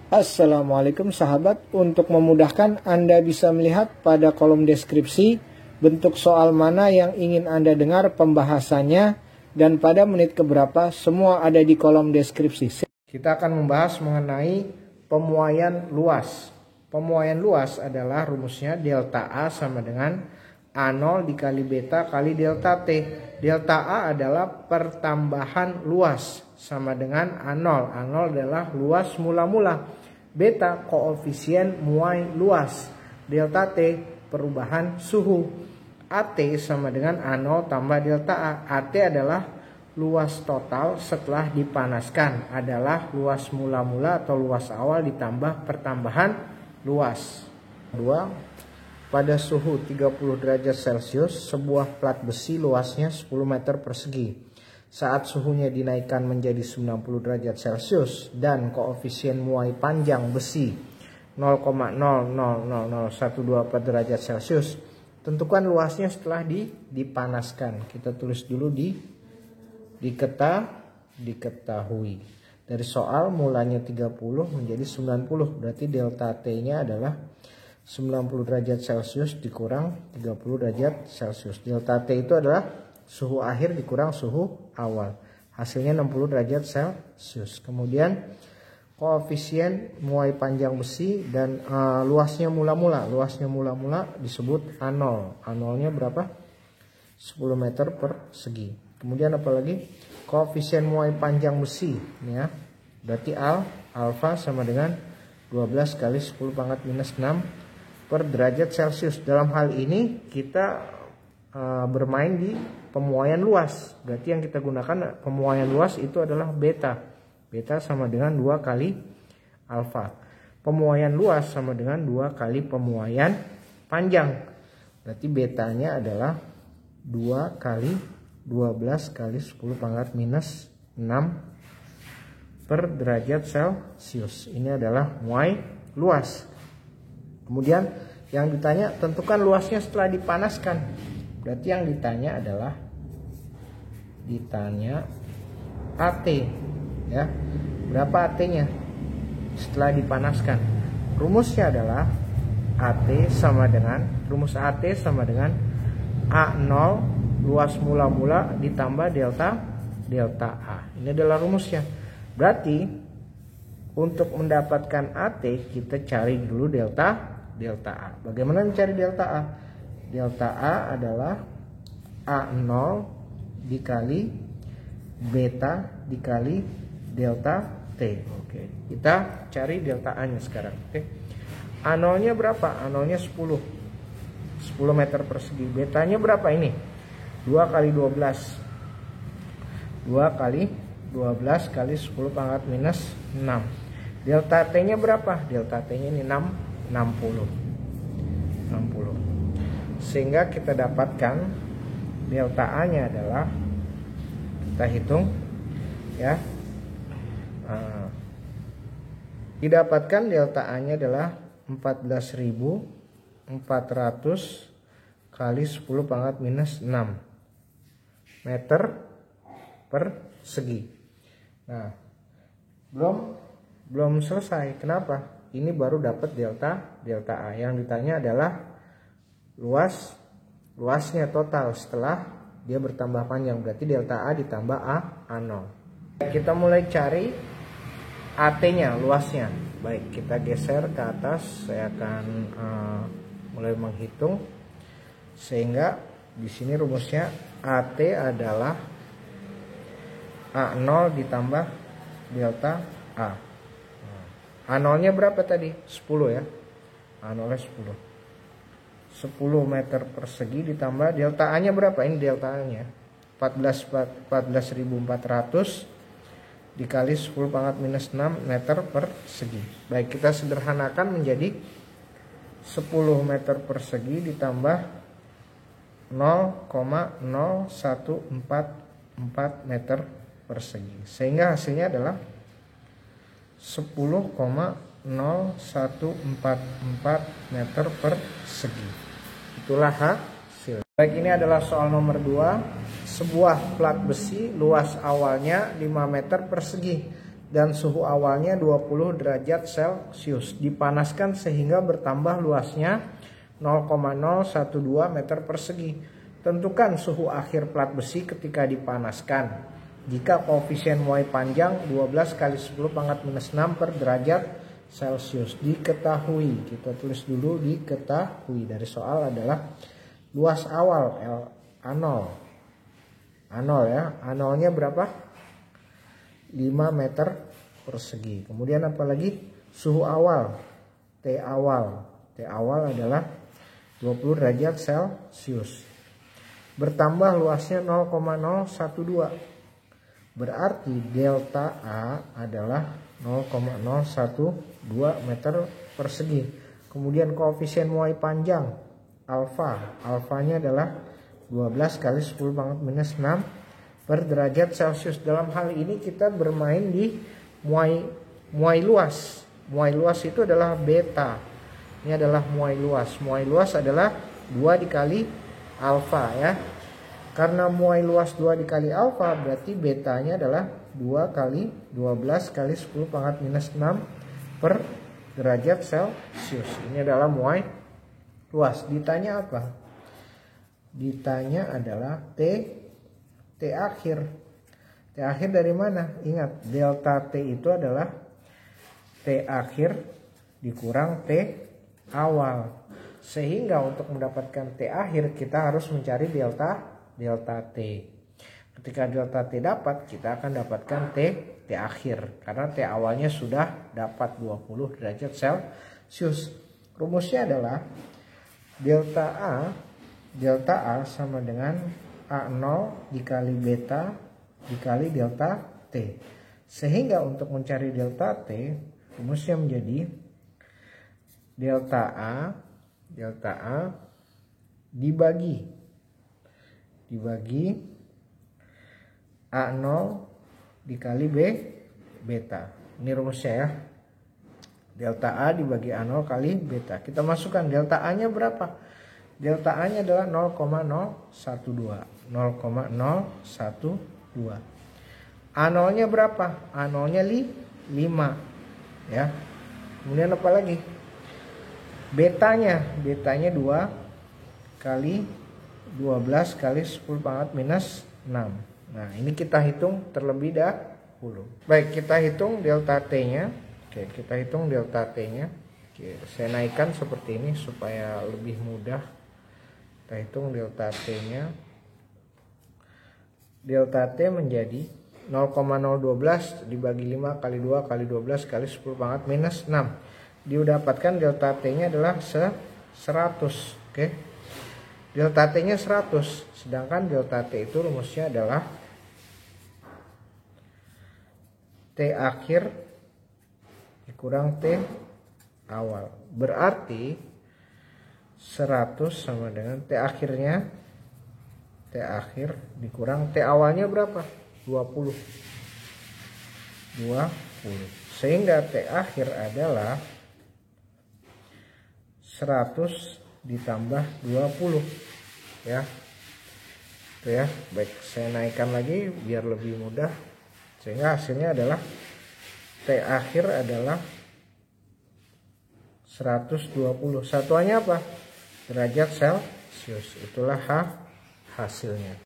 Assalamualaikum sahabat, untuk memudahkan Anda bisa melihat pada kolom deskripsi bentuk soal mana yang ingin Anda dengar pembahasannya dan pada menit keberapa, semua ada di kolom deskripsi. Kita akan membahas mengenai pemuaian luas. Pemuaian luas adalah rumusnya delta A sama dengan A0 dikali beta kali delta T. Delta A adalah pertambahan luas sama dengan A0. A0 adalah luas mula-mula. Beta koefisien muai luas. Delta T perubahan suhu. AT sama dengan A0 tambah delta A. AT adalah luas total setelah dipanaskan. Adalah luas mula-mula atau luas awal ditambah pertambahan luas. 2. Pada suhu 30 derajat Celcius, sebuah plat besi luasnya 10 meter persegi. Saat suhunya dinaikkan menjadi 90 derajat Celcius dan koefisien muai panjang besi 0,000124 derajat Celcius, tentukan luasnya setelah dipanaskan. Kita tulis dulu diketahui. Dari soal mulanya 30 menjadi 90, berarti delta T-nya adalah 90 derajat Celcius dikurang 30 derajat Celcius. Delta T itu adalah suhu akhir dikurang suhu awal. Hasilnya 60 derajat Celcius. Kemudian koefisien muai panjang besi dan luasnya mula-mula. Luasnya mula-mula disebut A0. A0-nya berapa? 10 meter persegi. Kemudian apalagi? Koefisien muai panjang besi. Ya. Berarti alfa sama dengan 12 kali 10 pangkat minus 6 per derajat Celcius. Dalam hal ini kita bermain di pemuaian luas. Berarti yang kita gunakan pemuaian luas itu adalah beta. Beta sama dengan 2 kali alfa. Pemuaian luas sama dengan 2 kali pemuaian panjang. Berarti betanya adalah 2 kali 12 kali 10 pangkat minus 6 per derajat Celcius. Ini adalah muai luas. Kemudian yang ditanya tentukan luasnya setelah dipanaskan. Berarti yang ditanya adalah AT, ya. Berapa AT-nya setelah dipanaskan? Rumusnya adalah rumus AT sama dengan A0 luas mula-mula ditambah delta A. Ini adalah rumusnya. Berarti untuk mendapatkan AT kita cari dulu delta A. Bagaimana mencari delta A? Delta A adalah A0 dikali beta dikali delta T. Oke. Kita cari delta A-nya sekarang. Oke. A0-nya berapa? A0-nya 10 meter persegi. Betanya berapa ini? 2 kali 12. 2 kali 12 kali 10 pangkat minus 6. Delta T-nya berapa? Delta T-nya ini 60. Sehingga kita dapatkan delta A-nya adalah, kita hitung ya, didapatkan delta A-nya adalah 14.400 kali 10 pangkat minus 6 meter persegi. Nah, belum selesai. Kenapa? Ini baru dapat delta A. Yang ditanya adalah luasnya total setelah dia bertambah panjang. Berarti delta A ditambah A0. Kita mulai cari AT-nya, luasnya. Baik, kita geser ke atas. Saya akan mulai menghitung. Sehingga di sini rumusnya AT adalah A0 ditambah delta A. A0-nya berapa tadi? 10 ya. A0-nya 10 meter persegi ditambah delta A-nya berapa? Ini delta A-nya 14.400 dikali 10 pangkat minus 6 meter persegi. Baik, kita sederhanakan menjadi 10 meter persegi ditambah 0,0144 meter persegi. Sehingga hasilnya adalah 10,0144 meter persegi. Itulah hasil. Baik, ini adalah soal nomor 2. Sebuah plat besi luas awalnya 5 meter persegi. dan suhu awalnya 20 derajat Celcius. Dipanaskan sehingga bertambah luasnya 0,012 meter persegi. Tentukan suhu akhir plat besi ketika dipanaskan. Jika koefisien muai panjang 12 kali 10 pangkat minus 6 per derajat Celcius. Diketahui, kita tulis dulu diketahui. Dari soal adalah luas awal A0. A0 ya, A0-nya berapa? 5 meter persegi. Kemudian apalagi suhu awal T awal. T awal adalah 20 derajat Celcius. Bertambah luasnya 0,012. Berarti delta A adalah 0,012 meter persegi. Kemudian koefisien muai panjang alfa. Alfanya adalah 12 kali 10 pangkat minus 6 per derajat Celcius. Dalam hal ini kita bermain di muai luas. Muai luas itu adalah beta. Ini adalah muai luas. Muai luas adalah 2 dikali alfa ya. Karena muai luas 2 dikali alfa berarti betanya adalah 2 kali 12 kali 10 pangkat minus 6 per derajat Celcius. Ini adalah muai luas. Ditanya apa? Ditanya adalah T akhir. T akhir dari mana? Ingat, delta T itu adalah T akhir dikurang T awal. Sehingga untuk mendapatkan T akhir kita harus mencari delta T. Ketika delta T dapat, kita akan dapatkan T akhir. Karena T awalnya sudah dapat 20 derajat Celcius. Rumusnya adalah delta A sama dengan A0 dikali beta dikali delta T. Sehingga untuk mencari delta T, rumusnya menjadi delta A dibagi A0 dikali beta. Ini rumusnya ya. Delta A dibagi A0 kali beta. Kita masukkan delta A-nya berapa? Delta A-nya adalah 0,012. 0,012. A0-nya berapa? A0-nya 5 ya. Kemudian apa lagi? Betanya 2 kali 12 kali 10 pangkat minus 6. Nah, ini kita hitung terlebih dahulu. Baik, kita hitung delta T-nya. Oke, kita hitung delta T-nya. Oke, saya naikkan seperti ini supaya lebih mudah. Kita hitung delta T-nya. Delta T menjadi 0,012 dibagi 5 kali 2 kali 12 kali 10 pangkat minus 6. Didapatkan delta T-nya adalah 100. Oke. Delta T-nya 100. Sedangkan delta T itu rumusnya adalah T akhir dikurang T awal. Berarti 100 sama dengan T akhirnya, T akhir dikurang T awalnya berapa? 20. Sehingga T akhir adalah 100 ditambah 20 ya. Itu ya. Baik, saya naikkan lagi biar lebih mudah. Sehingga hasilnya adalah T akhir adalah 120. Satuannya apa? Derajat Celcius. Itulah hasilnya.